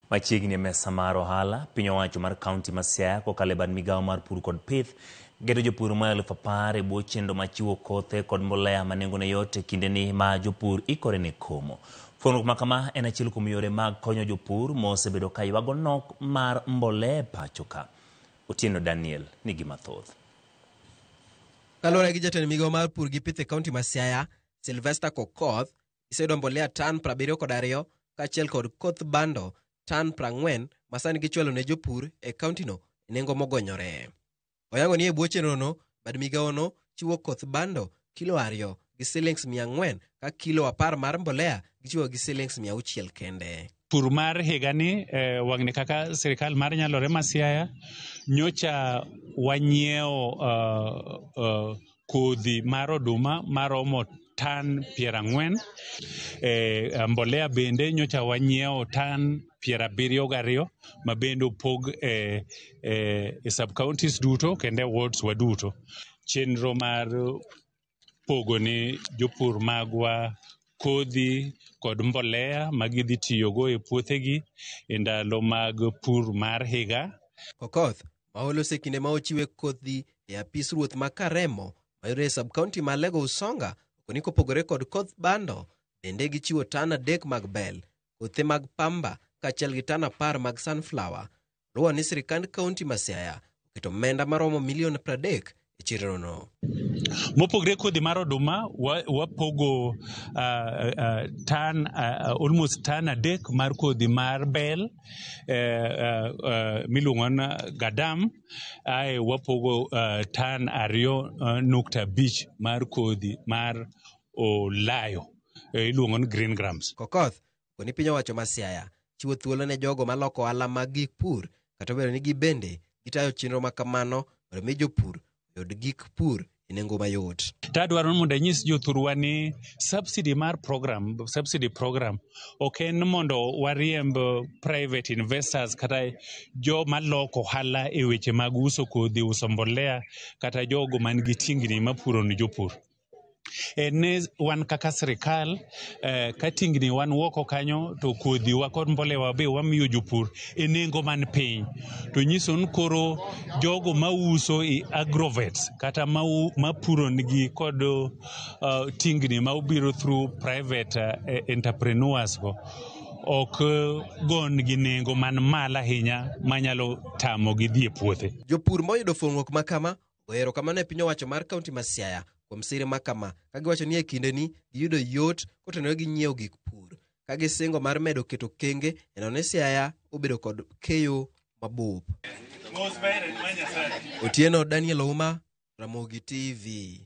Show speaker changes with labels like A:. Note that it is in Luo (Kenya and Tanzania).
A: Machiegni mesa mar ohala piny owacho mar kaunti ma Siaya kokalo e bad migawo mar pur kod pith geto jopur ma 10,000 e bwo chenro machiwo kothe kod mbolea ma nengone yot e kindeni ma jopur ikore ne komo. Fuonruok ma kama en achiel kuom yore mag konyo jopur mosebedo ka ywago nok mar mbolea pacho ka. Otieno Daniel nigi mathoth.
B: Kaluwore gi jatend migawo mar pur gi pith e kaunti ma Siaya, Sylvester Kokoth, iseyudo mbolea tan 72 kaachiel kod koth bando tan 40 ma sani gichwalo ne jopur e kauntino e nengo mogonyore. Oyango ni e bwo chenrono, bad migawono chiwo koth bando kilo 2 gi silings 400 ka kilo 10 mar mbolea gichiwo gi silings 600 kende.
C: Pur mar higani wang'ni kaka sirikal mar nyalore ma Siaya nyocha wanyiewo kodhi mar oduma maromo tan 40. Mbolea bende nyocha wanyiewo tan 72 ma bende opog e sub counties duto kende wards wa duto. Chenro mar pogo ni jopur magwa kodhi kod mbolea magidhi tiyogo e puothegi e ndalo mag pur mar higa.
B: Kokoth ma oloso kinde ma ochiwe kodhi e apis ruoth ma Karemo mayudore e sub county ma Lego Usonga okoni kopogore kod koth bando bende gichiwo tan 3 mag bel, kothe mag pamba kaachiel gi tan 10 mag sunflower. Luwo ni sirikand kaunti ma Siaya oketo omenda maromo milion 30 e chenrono.
C: Mopogre kodhi mar oduma wapogo almost tan 3 mar kodhi mar bel miluongo ni gadam, wapogo tan 2.5 mar kodhi mar olayo iluongo ni green grams.
B: Kokoth koni piny owacho ma Siaya chiwo thuolo ne jogo maloko ohala mag gik pur kata obedo ni gibende gitayo chenro ma kamano mondo mi jopur oyud gik pur e nengo mayot.
C: Tadwaro mondo anyis jothurwa ni subsidy program ok en mondo wariemb private investors kata jo maloko ohala e weche mag uso kodhi, uso mbolea kata jogo man gi tingni mapuro ni jopur. Ne wan kaka sirikal ka tingni wan woko kanyo to kodhi wa kod mbolea wa be wamiyo jopur e nengo man piny. To nyiso ni koro jogo mauso i agrovets kata mapuro nigi kod tingni ma obiro through private entrepreneurs go ok gon gi nengo man malo ahinya manyalo tamo gi dhi e puothe.
B: Jopur moyudo fuong'ruok ma kama ohero kamano e piny owacho mar kaunti ma Siaya kuom sire ma kama ka giwacho ni e kindeni giyudo yot kotenore gi nyiewo gik pur ka gisingo mar medo keto kenge e nono Siaya obedo kod keyo mabup. Otieno Daniel Ouma, Ramogi TV.